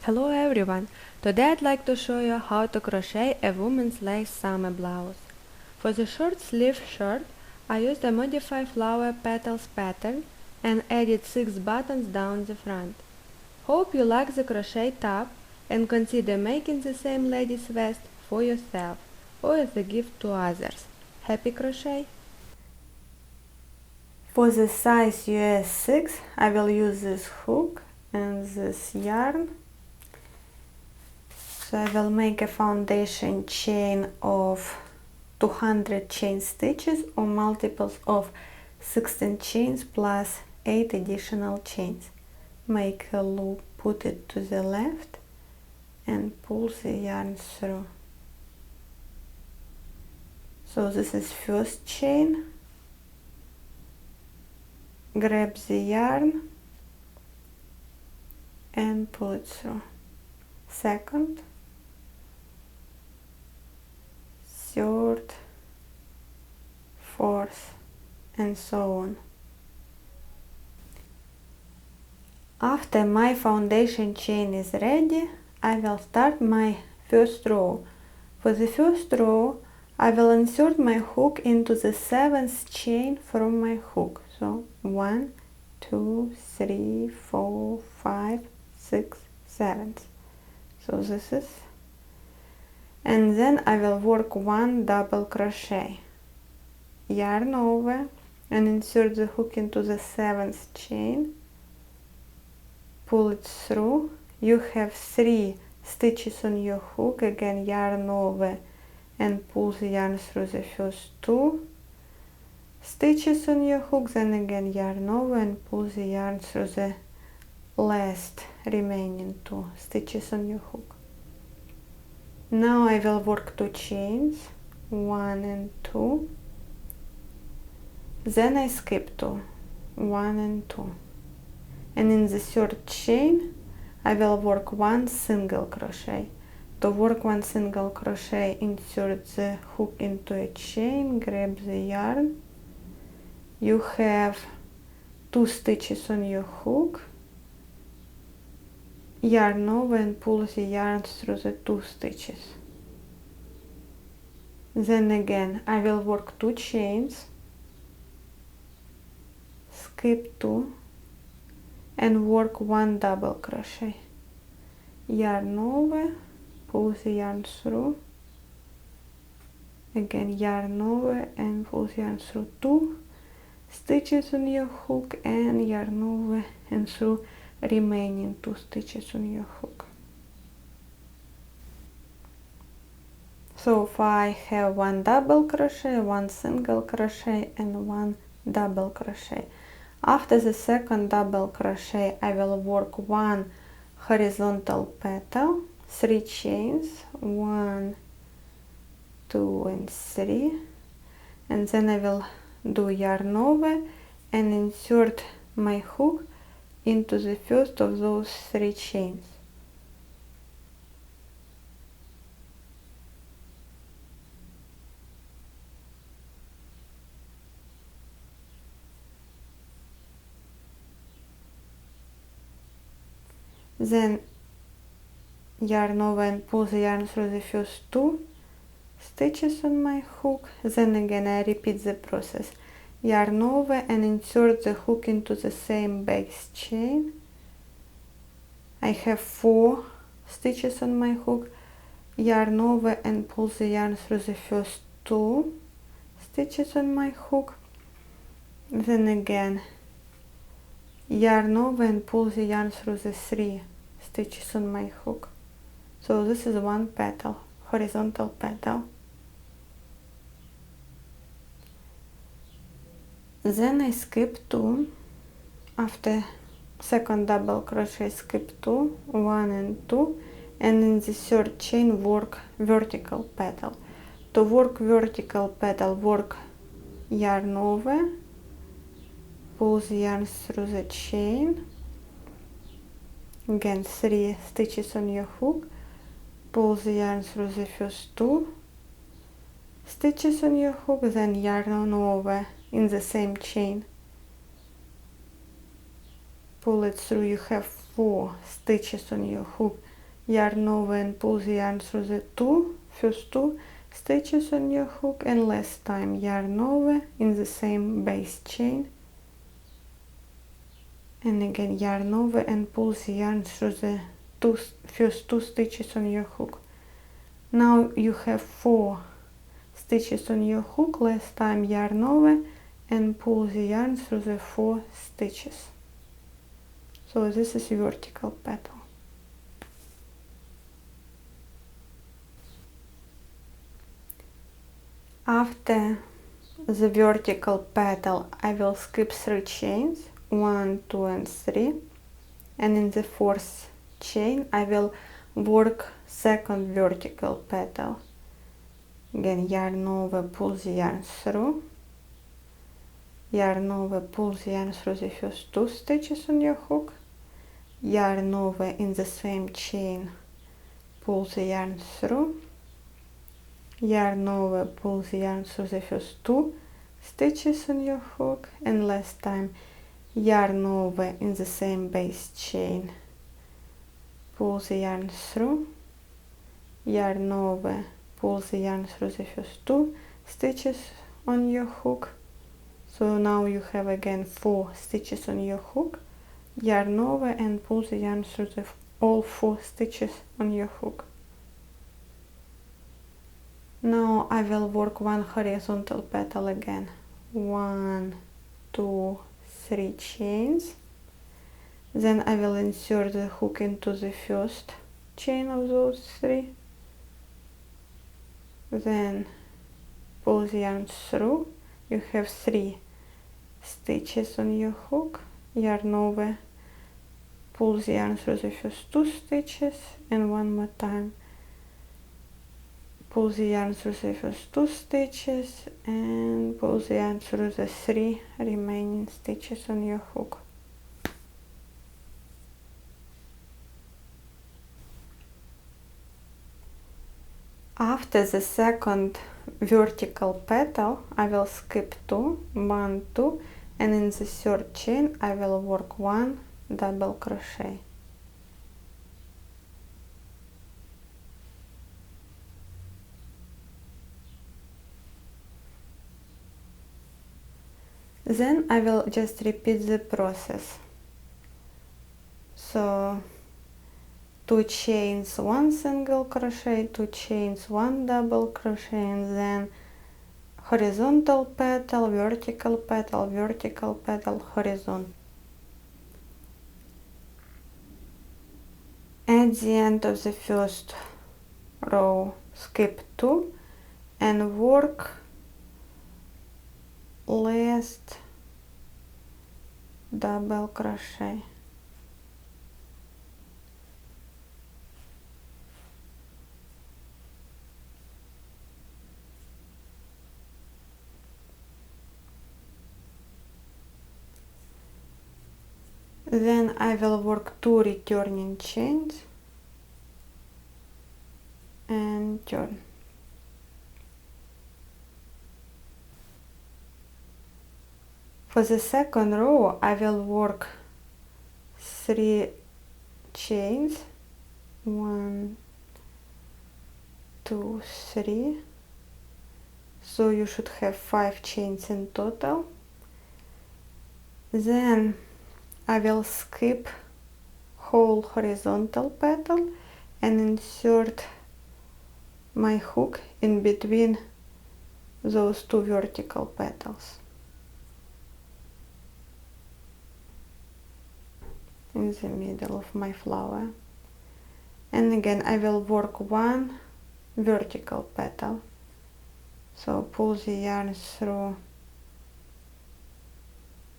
Hello everyone! Today I'd like to show you how to crochet a woman's lace summer blouse. For the short sleeve shirt, I used a modified flower petals pattern and added 6 buttons down the front. Hope you like the crochet top and consider making the same lady's vest for yourself or as a gift to others. Happy crochet! For the size US 6, I will use this hook and this yarn. So I will make a foundation chain of 200 chain stitches or multiples of 16 chains plus 8 additional chains. Make a loop, put it to the left and pull the yarn through. So this is first chain. Grab the yarn and pull it through. Second, third, fourth, and so on. After my foundation chain is ready, I will start my first row. For the first row, I will insert my hook into the 7th chain from my hook. So 1, 2, 3, 4, 5, 6, 7. So this is, and then I will work 1 double crochet, yarn over and insert the hook into the 7th chain, pull it through. You have 3 stitches on your hook, again yarn over and pull the yarn through the first 2 stitches on your hook, then again yarn over and pull the yarn through the last remaining 2 stitches on your hook. Now I will work 2 chains, 1 and 2, then I skip 2, 1 and 2, and in the 3rd chain I will work 1 single crochet. To work 1 single crochet, insert the hook into a chain, grab the yarn. You have 2 stitches on your hook, yarn over and pull the yarn through the 2 stitches. Then again I will work 2 chains, skip 2 and work 1 double crochet. Yarn over, pull the yarn through, again yarn over and pull the yarn through 2 stitches on your hook and yarn over and through remaining 2 stitches on your hook. So far I have 1 double crochet, 1 single crochet and 1 double crochet. After the 2nd double crochet I will work 1 horizontal petal, 3 chains, 1, 2 and 3, and then I will do yarn over and insert my hook into the first of those 3 chains. Then yarn over and pull the yarn through the first 2 stitches on my hook. Then again I repeat the process. Yarn over and insert the hook into the same base chain. I have 4 stitches on my hook. Yarn over and pull the yarn through the first 2 stitches on my hook. Then again yarn over and pull the yarn through the 3 stitches on my hook. So this is 1 petal, horizontal petal. Then I skip 2. After 2nd double crochet, skip 2, 1 and 2, and in the 3rd chain work vertical petal. To work vertical petal, work yarn over, pull the yarn through the chain, again 3 stitches on your hook, pull the yarn through the first 2 stitches on your hook, then yarn over in the same chain, pull it through. You have 4 stitches on your hook, yarn over and pull the yarn through the first two stitches on your hook, and last time yarn over in the same base chain, and again yarn over and pull the yarn through the first two stitches on your hook. Now you have 4 stitches on your hook. Last time yarn over and pull the yarn through the 4 stitches. So this is vertical petal. After the vertical petal, I will skip 3 chains, 1, 2 and 3, and in the 4th chain I will work second vertical petal. Again, yarn over, pull the yarn through, yarn over, pull the yarn through the first 2 stitches on your hook, yarn over in the same chain, pull the yarn through, yarn over, pull the yarn through the first 2 stitches on your hook, and last time yarn over in the same base chain, pull the yarn through, yarn over, pull the yarn through the first 2 stitches on your hook. So now you have again 4 stitches on your hook, yarn over and pull the yarn through all 4 stitches on your hook. Now I will work 1 horizontal petal again. 1, 2, 3 chains. Then I will insert the hook into the first chain of those 3. Then pull the yarn through. You have 3 stitches on your hook, yarn over, pull the yarn through the first 2 stitches, and one more time pull the yarn through the first 2 stitches and pull the yarn through the 3 remaining stitches on your hook. After the second vertical petal, I will skip 2, 1, 2, and in the 3rd chain I will work 1 double crochet. Then I will just repeat the process. So 2 chains, 1 single crochet, 2 chains, 1 double crochet, and then horizontal petal, vertical petal, vertical petal, horizontal. At the end of the first row, skip 2 and work last double crochet. Then I will work 2 returning chains and turn. For the second row I will work 3 chains, 1, 2, 3, so you should have 5 chains in total. Then I will skip whole horizontal petal and insert my hook in between those 2 vertical petals in the middle of my flower, and again I will work 1 vertical petal. So pull the yarn through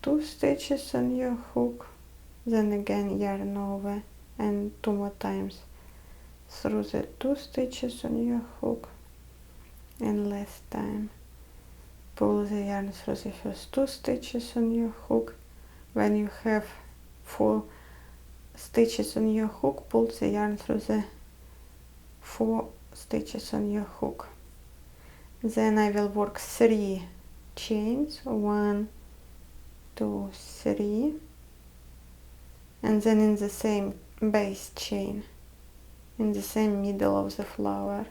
2 stitches on your hook, then again yarn over and 2 more times through the 2 stitches on your hook, and last time pull the yarn through the first 2 stitches on your hook. When you have 4 stitches on your hook, pull the yarn through the 4 stitches on your hook. Then I will work 3 chains, 1, 2, 3, and then in the same base chain in the same middle of the flower,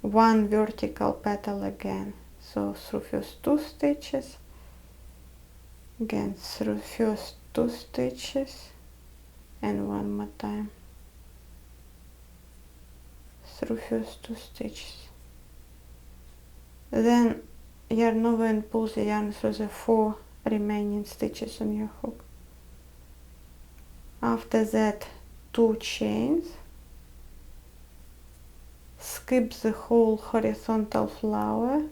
one vertical petal again. So through first 2 stitches, again through first 2 stitches, and one more time through first 2 stitches. Then yarn over and pull the yarn through the 4 remaining stitches on your hook. After that, 2 chains, skip the whole horizontal flower,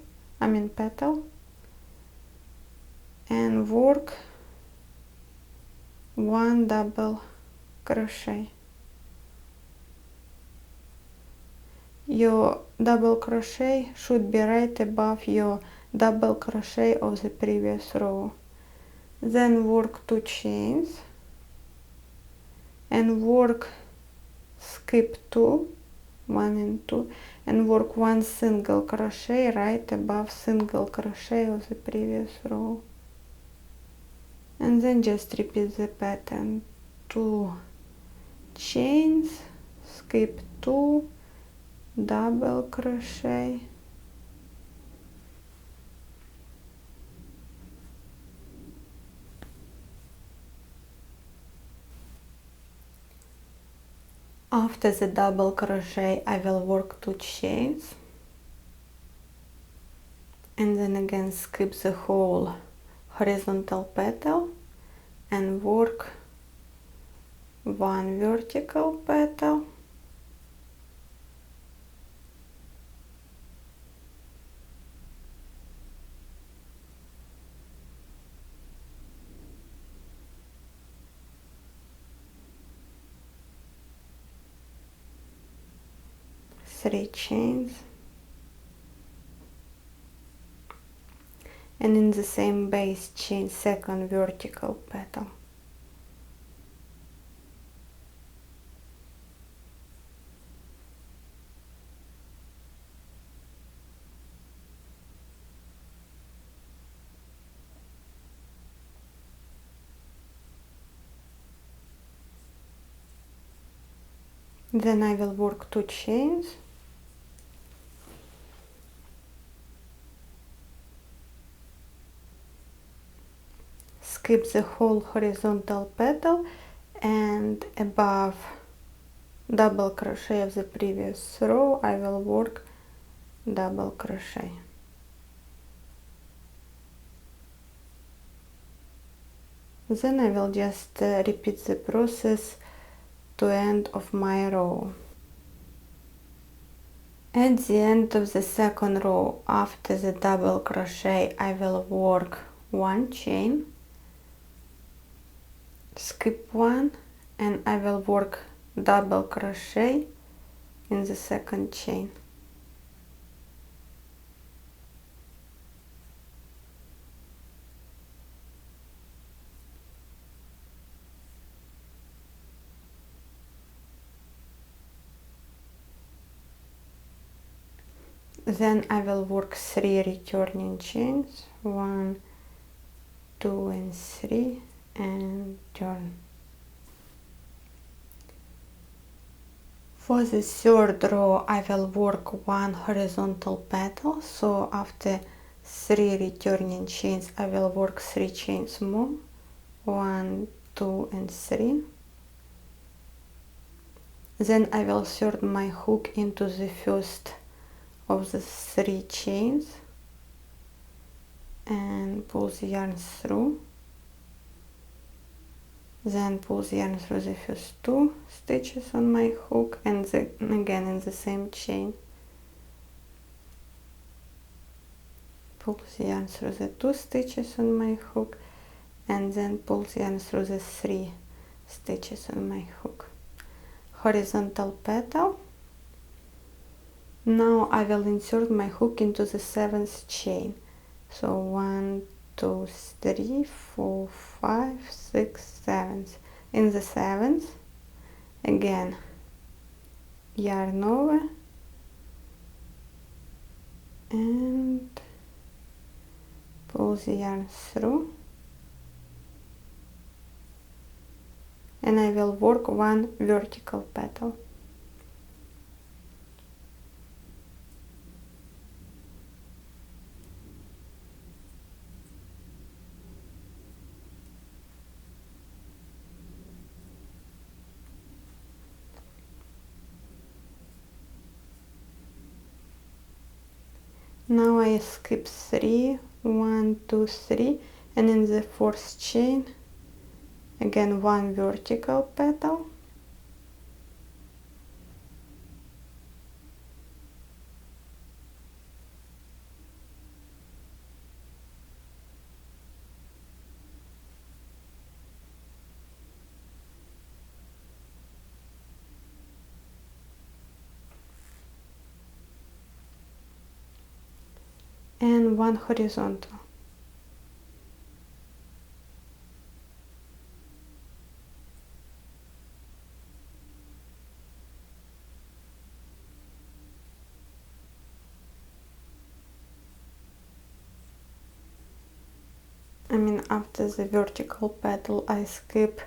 petal, and work 1 double crochet. Your double crochet should be right above your double crochet of the previous row. Then work 2 chains and work, skip 2, 1 and 2, and work 1 single crochet right above single crochet of the previous row. And then just repeat the pattern. 2 chains, skip 2, double crochet, after the double crochet I will work 2 chains, and then again skip the whole horizontal petal and work 1 vertical petal, three chains, and in the same base chain second vertical petal. Then I will work 2 chains, skip the whole horizontal petal, and above double crochet of the previous row I will work double crochet. Then I will just repeat the process to end of my row. At the end of the second row, after the double crochet, I will work 1 chain, skip 1, and I will work double crochet in the second chain. Then I will work 3 returning chains, 1, 2 and 3, and turn. For the third row I will work 1 horizontal petal, so after 3 returning chains I will work 3 chains more, 1, 2 and 3. Then I will insert my hook into the first of the 3 chains and pull the yarn through, then pull the yarn through the first 2 stitches on my hook, and again in the same chain pull the yarn through the 2 stitches on my hook, and then pull the yarn through the 3 stitches on my hook. Horizontal petal. Now I will insert my hook into the 7th chain. So 1, 2, 3, 4, 5, 6, 7. In the 7th, again, yarn over and pull the yarn through, and I will work 1 vertical petal. Now I skip 3, 1, 2, 3, and in the fourth chain again one vertical petal, and one horizontal. After the vertical petal I skip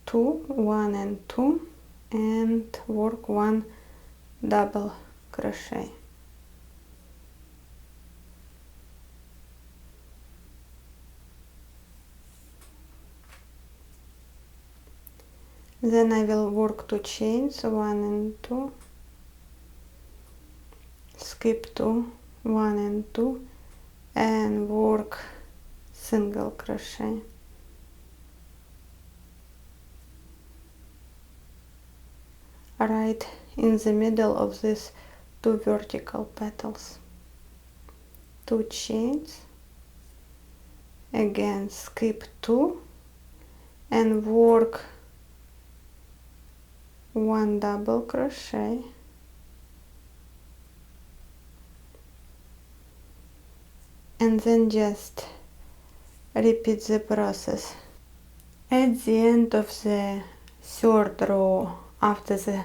2, 1 and 2 and work one double crochet. Then I will work 2 chains, 1 and 2, skip 2, 1 and 2, and work single crochet. Right in the middle of these 2 vertical petals, 2 chains, again skip 2 and work 1 double crochet, and then just repeat the process. At the end of the third row, after the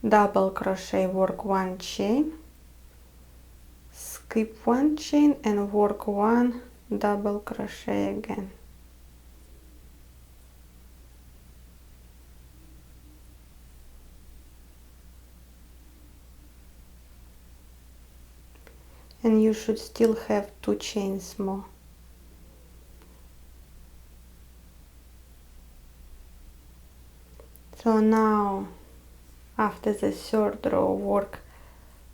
double crochet, work 1 chain, skip 1 chain and work 1 double crochet again. And you should still have 2 chains more. So now after the third row, work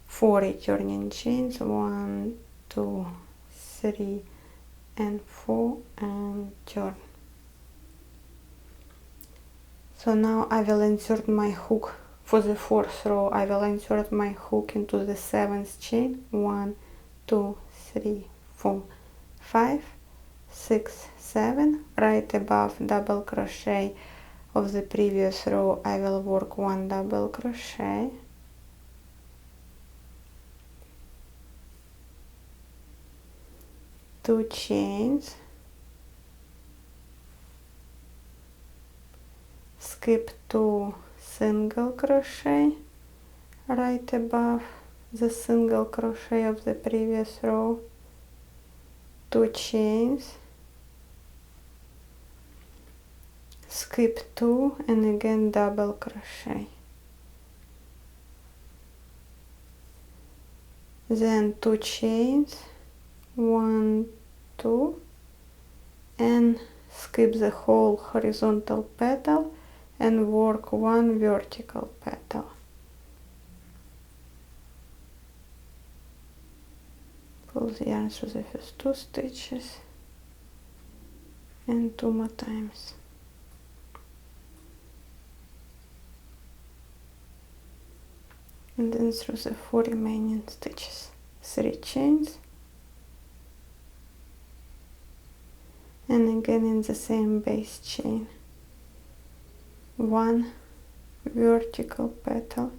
4 returning chains, 1, 2, 3 and 4, and turn. So now I will insert my hook for the fourth row. I will insert my hook into the 7th chain, 1, 2, 3, 4, 5, 6, 7, right above double crochet of the previous row. I will work 1 double crochet, two chains, skip 2 single crochet right above the single crochet of the previous row, 2 chains, skip 2 and again double crochet, then 2 chains, 1, 2, and skip the whole horizontal petal and work 1 vertical petal. Pull the yarn through the first 2 stitches and 2 more times. And then through the 4 remaining stitches, 3 chains, and again in the same base chain, 1 vertical petal,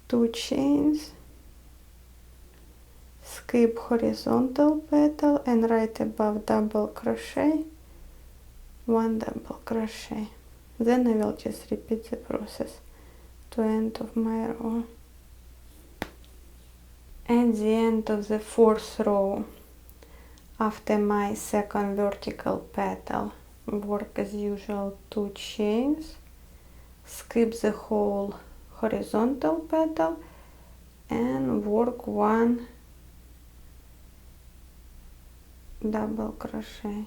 two chains, skip horizontal petal and right above double crochet, 1 double crochet. Then I will just repeat the process to end of my row. At the end of the fourth row, after my second vertical petal, work as usual 2 chains, skip the whole horizontal petal and work 1 double crochet.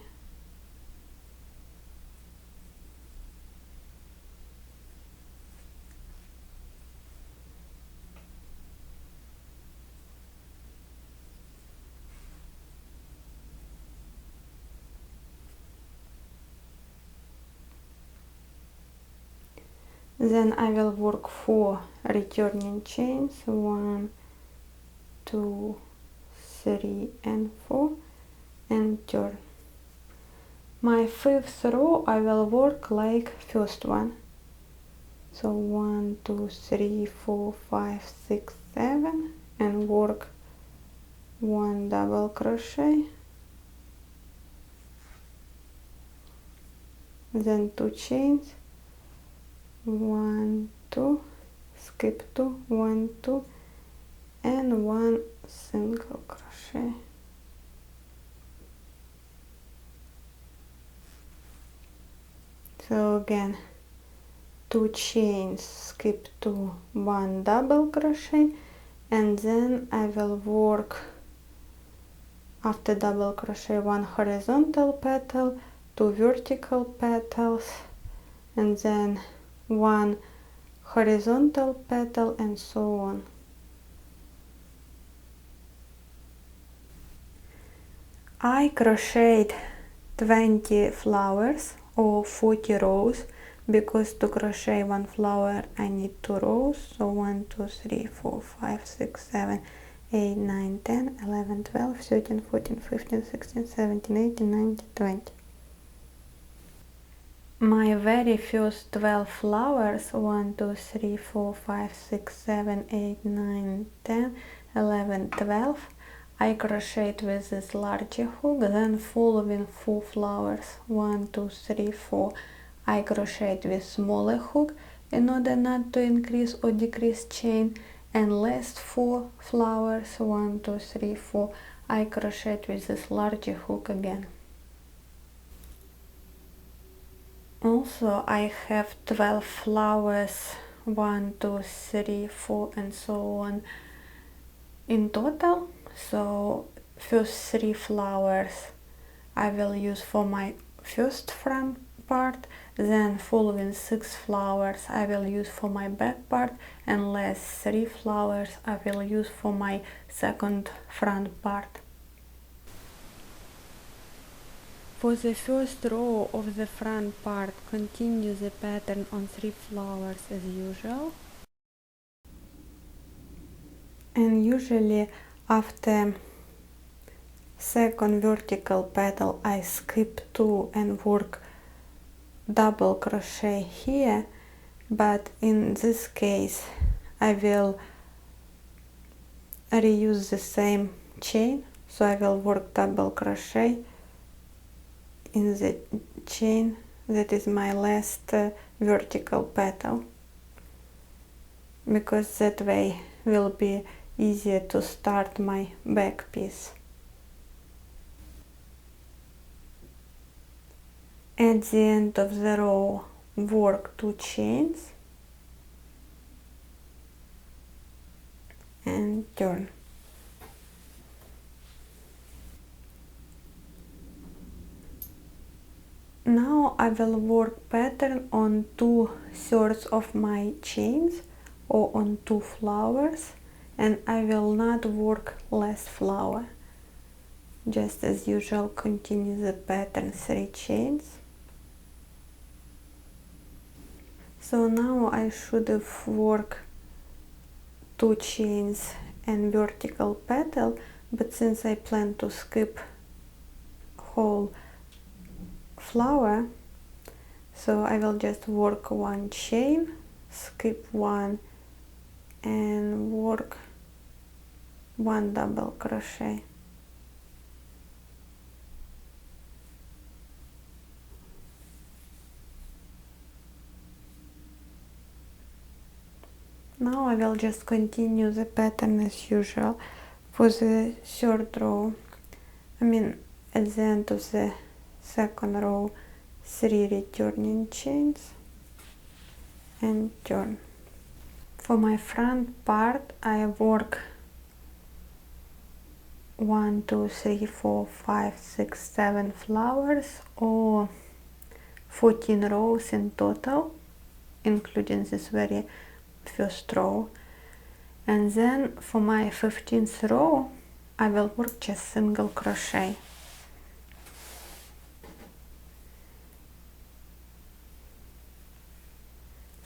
Then I will work 4 returning chains, 1, 2, 3 and 4, and turn. My 5th row I will work like first one. So 1, 2, 3, 4, 5, 6, 7 and work 1 double crochet, then 2 chains, 1, 2, skip 2, 1, 2 and 1 single crochet. So again 2 chains, skip 2, 1 double crochet, and then I will work after double crochet 1 horizontal petal, 2 vertical petals, and then 1 horizontal petal, and so on. I crocheted 20 flowers or 40 rows, because to crochet 1 flower I need 2 rows. So 1, 2, 3, 4, 5, 6, 7, 8, 9, 10, 11, 12, 13, 14, 15, 16, 17, 18, 19, 20. My very first 12 flowers, 1, 2, 3, 4, 5, 6, 7, 8, 9, 10, 11, 12, I crocheted with this larger hook. Then following 4 flowers, 1, 2, 3, 4, I crocheted with smaller hook in order not to increase or decrease chain, and last 4 flowers, 1, 2, 3, 4, I crocheted with this larger hook again. Also I have 12 flowers, 1, 2, 3, 4 and so on in total. So first 3 flowers I will use for my first front part, then following 6 flowers I will use for my back part, and last 3 flowers I will use for my second front part. For the first row of the front part, continue the pattern on 3 flowers as usual. And usually after second vertical petal I skip 2 and work double crochet here, but in this case I will reuse the same chain, so I will work double crochet in the chain that is my last vertical petal, because that way will be easier to start my back piece. At the end of the row, work 2 chains and turn. Now I will work pattern on 2/3 of my chains or on 2 flowers, and I will not work last flower. Just as usual, continue the pattern 3 chains. So now I should have worked 2 chains and vertical petal, but since I plan to skip whole flower, so I will just work 1 chain, skip 1 and work 1 double crochet. Now I will just continue the pattern as usual for the third row. At the end of the second row, 3 returning chains and turn. For my front part I work 1, 2, 3, 4, 5, 6, 7 flowers, or 14 rows in total, including this very first row. And then for my 15th row I will work just single crochet.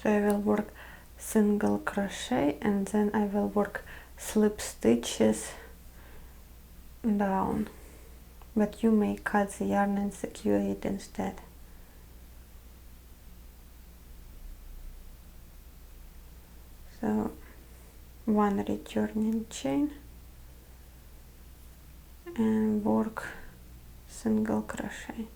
So I will work single crochet and then I will work slip stitches down, but you may cut the yarn and secure it instead. So 1 returning chain and work single crochet.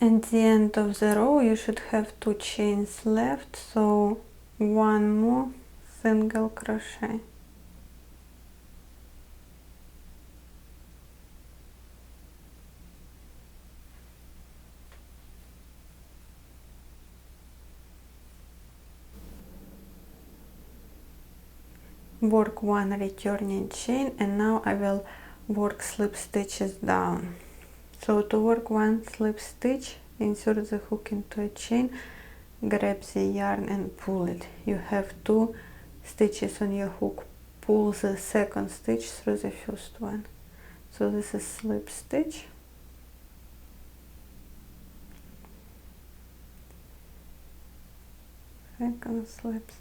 At the end of the row you should have 2 chains left, so 1 more single crochet. Work 1 returning chain, and now I will work slip stitches down. So to work 1 slip stitch, insert the hook into a chain, grab the yarn and pull it. You have 2 stitches on your hook. Pull the second stitch through the first one. So this is slip stitch. Second slip stitch.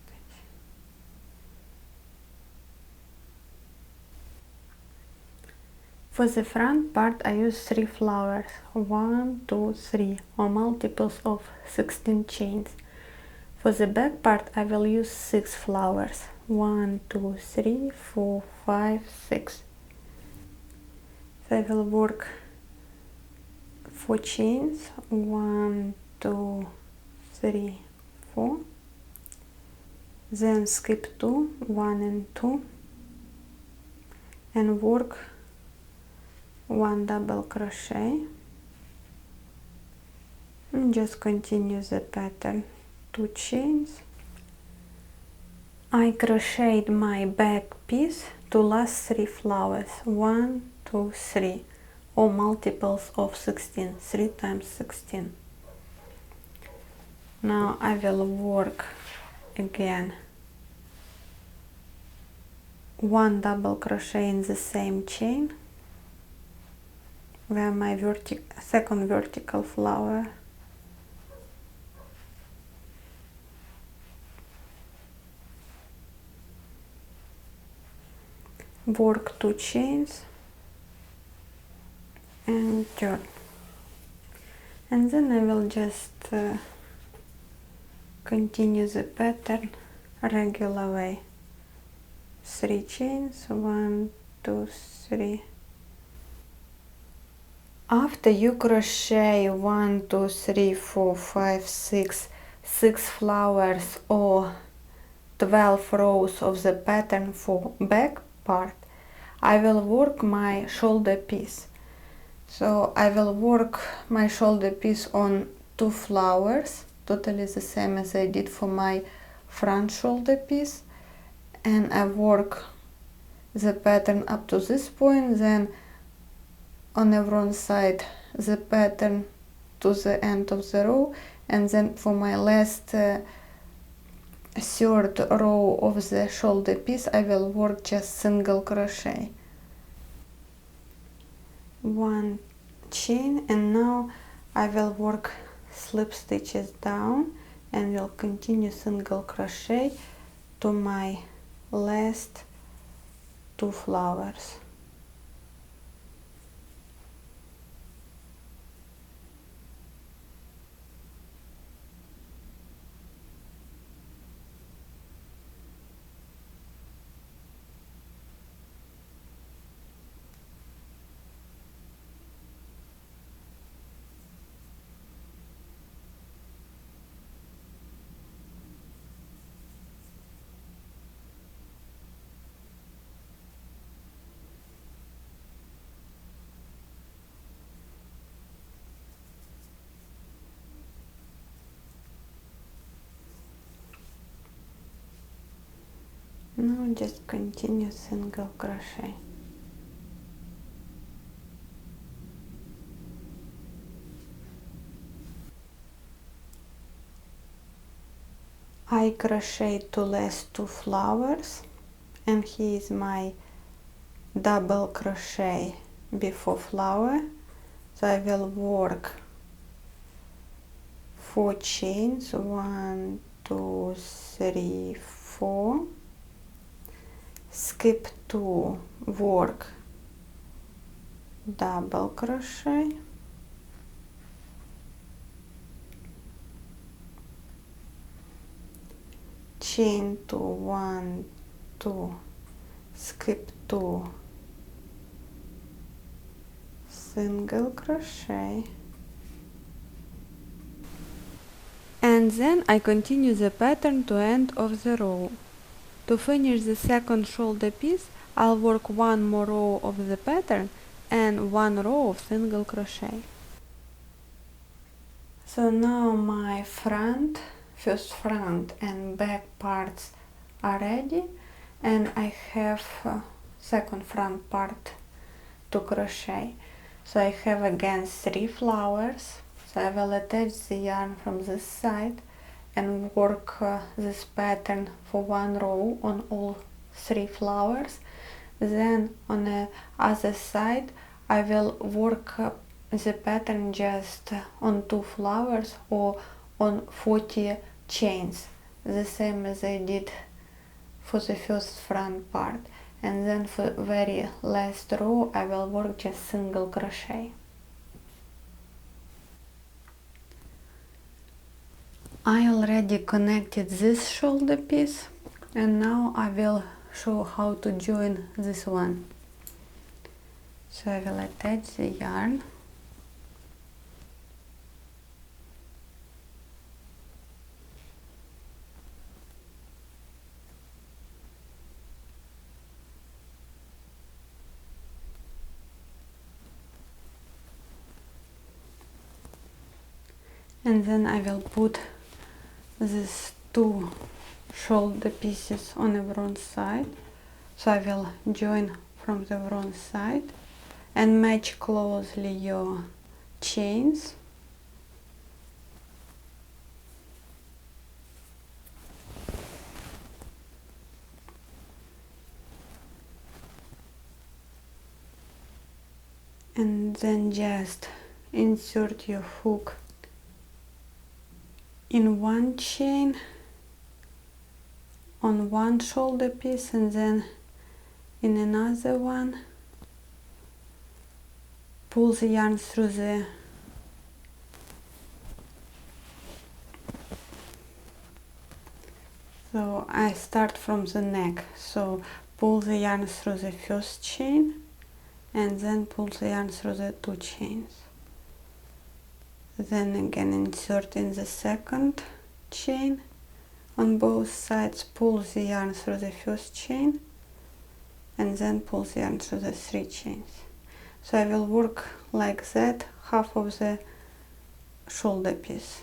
For the front part I use 3 flowers, 1, 2, 3, or multiples of 16 chains. For the back part I will use 6 flowers, 1, 2, 3, 4, 5, 6. So I will work 4 chains, 1, 2, 3, 4. Then skip 2, 1 and 2, and work 1 double crochet and just continue the pattern. 2 chains. I crocheted my back piece to last 3 flowers, 1, 2, 3, or multiples of 16, 3 times 16. Now I will work again 1 double crochet in the same chain where my second vertical flower. Work 2 chains and turn. And then I will just continue the pattern regular way. 3 chains, 1, 2, 3. After you crochet 1, 2, 3, 4, 5, 6 flowers or 12 rows of the pattern for back part, I will work my shoulder piece. So I will work my shoulder piece on 2 flowers, totally the same as I did for my front shoulder piece, and I work the pattern up to this point, then on the wrong side the pattern to the end of the row, and then for my last third row of the shoulder piece I will work just single crochet. 1 chain, and now I will work slip stitches down and will continue single crochet to my last 2 flowers. Now just continue single crochet. I crochet two last 2 flowers, and here is my double crochet before flower. So I will work 4 chains, 1 2 3 4, skip 2, work double crochet, chain 2, 1 2, skip 2, single crochet, and then I continue the pattern to end of the row. To finish the second shoulder piece, I'll work one more row of the pattern and one row of single crochet. So now my first front and back parts are ready, and I have second front part to crochet. So I have again 3 flowers. So I will attach the yarn from this side and work this pattern for one row on all 3 flowers. Then on the other side I will work the pattern just on 2 flowers or on 40 chains, the same as I did for the first front part. And then for very last row I will work just single crochet. I already connected this shoulder piece, and now I will show how to join this one. So I will attach the yarn, and then I will put these 2 shoulder pieces on the wrong side. So I will join from the wrong side and match closely your chains. And then just insert your hook in one chain on one shoulder piece, and then in another one pull the yarn through the so I start from the neck, so pull the yarn through the first chain and then pull the yarn through the 2 chains. Then again insert in the second chain on both sides, pull the yarn through the first chain and then pull the yarn through the 3 chains. So I will work like that half of the shoulder piece.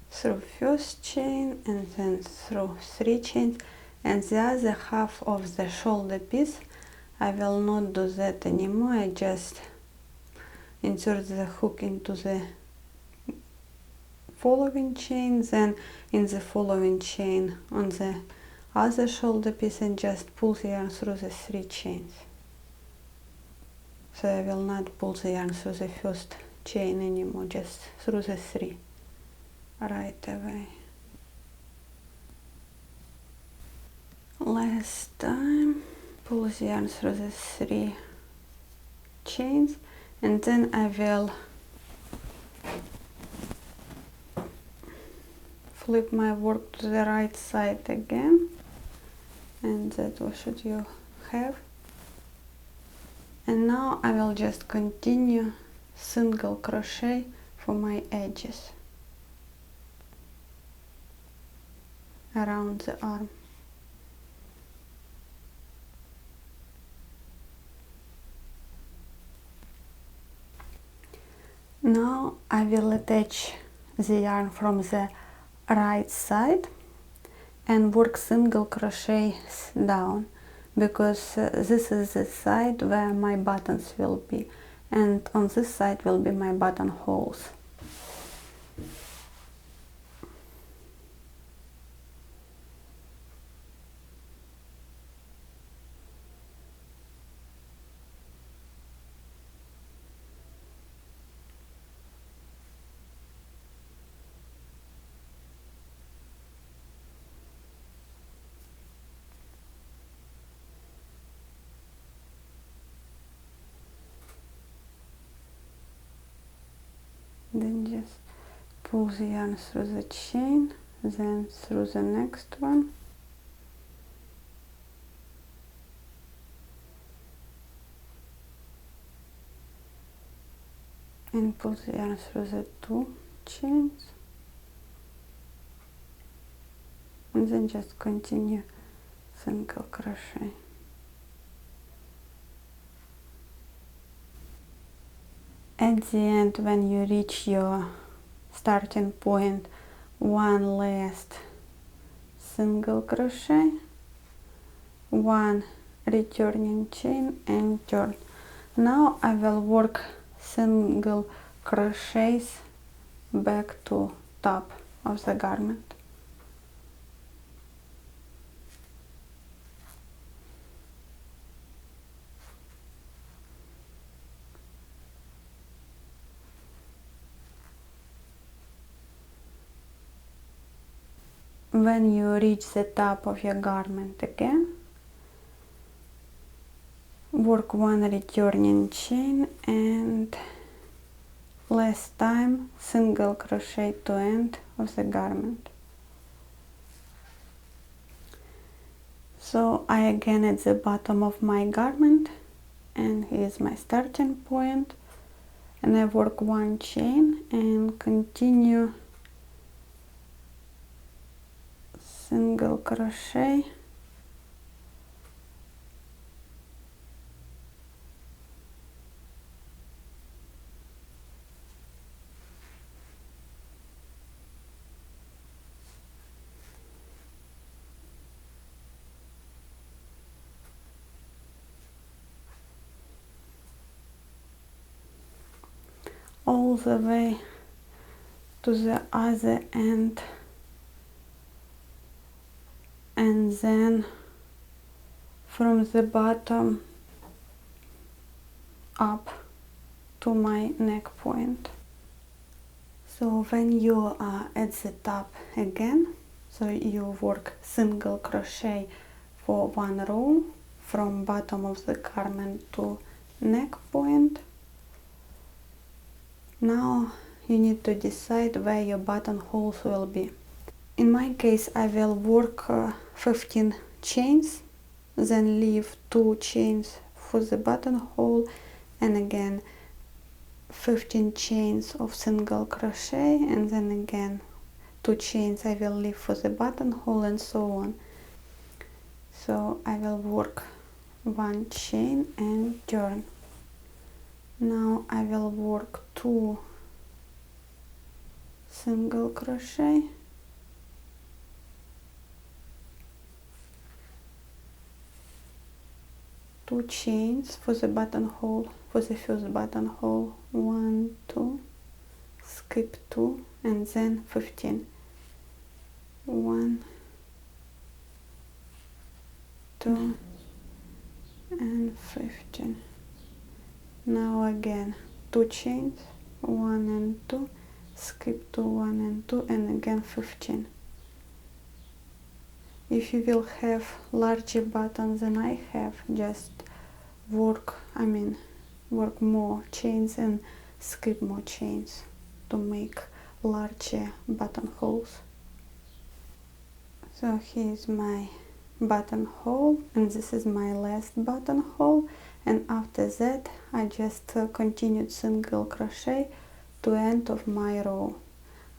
Through first chain and then through 3 chains, and the other half of the shoulder piece I will not do that anymore. I just insert the hook into the following chain, then in the following chain on the other shoulder piece, and just pull the yarn through the 3 chains. So I will not pull the yarn through the first chain anymore, just through the 3 right away. Last time, pull the yarn through the 3 chains, and then I will flip my work to the right side again, and that's what should you have. And now I will just continue single crochet for my edges around the arm. Now I will attach the yarn from the right side and work single crochets down, because this is the side where my buttons will be, and on this side will be my buttonholes. Then just pull the yarn through the chain, then through the next one, and pull the yarn through the 2 chains, and then just continue single crochet. At the end, when you reach your starting point, one last single crochet, one returning chain, and turn. Now I will work single crochets back to top of the garment. When you reach the top of your garment again, work one returning chain and last time single crochet to end of the garment. So I again at the bottom of my garment, and here's my starting point, and I work one chain and continue single crochet, all the way to the other end, and then from the bottom up to my neck point. So when you are at the top again, so you work single crochet for one row from bottom of the garment to neck point. Now you need to decide where your buttonholes will be. In my case, I will work 15 chains, then leave 2 chains for the buttonhole, and again 15 chains of single crochet, and then again 2 chains I will leave for the buttonhole, and so on. So I will work 1 chain and turn. Now I will work 2 single crochet, two chains for the buttonhole, for the first buttonhole, 1, 2, skip 2, and then 15, 1, 2, and 15. Now again 2 chains, 1 and 2, skip 2, 1 and 2, and again 15. If you will have larger buttons than I have, just work more chains and skip more chains to make larger buttonholes. So here's my buttonhole, and this is my last buttonhole, and after that I just continued single crochet to end of my row.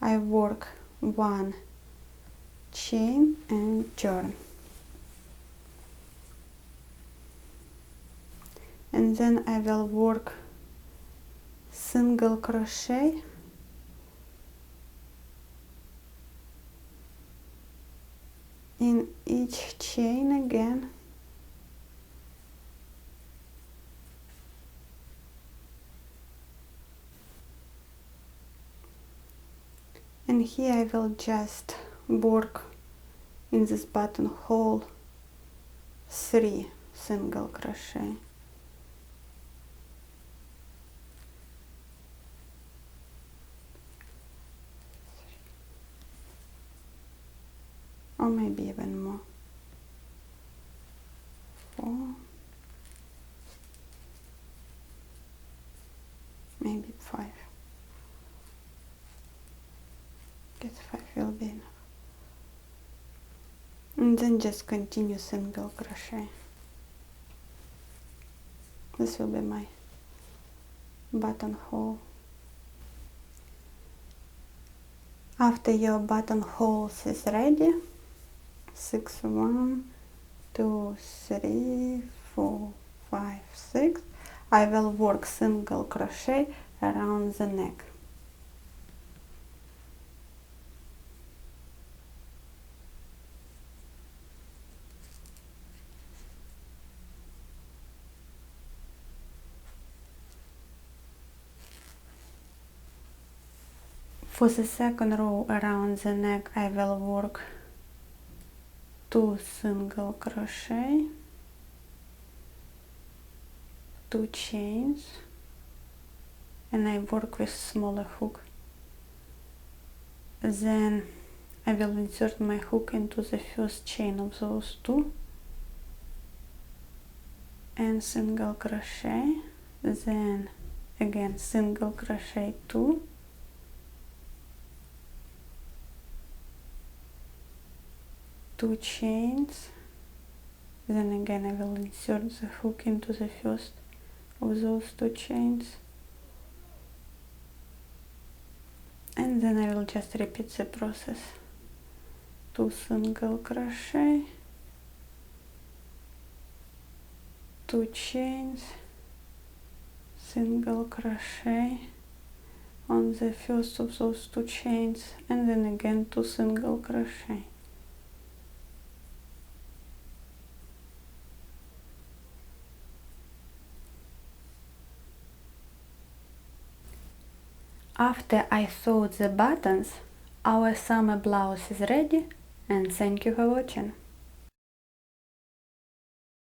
I work 1 chain and turn, and then I will work single crochet in each chain again, and here I will just work in this buttonhole 3 single crochet. Or maybe even more. 4, maybe 5. Guess 5 will be enough. And then just continue single crochet. This will be my buttonhole. After your buttonholes is ready, 6, 1, 2, 3, 4, 5, 6, I will work single crochet around the neck. For the second row around the neck, I will work 2 single crochet, 2 chains, and I work with smaller hook. Then I will insert my hook into the first chain of those 2 and single crochet, then again single crochet 2, two chains, then again I will insert the hook into the first of those 2 chains, and then I will just repeat the process. 2 single crochet, 2 chains, single crochet on the first of those 2 chains, and then again 2 single crochet. After I sewed the buttons, our summer blouse is ready, and thank you for watching.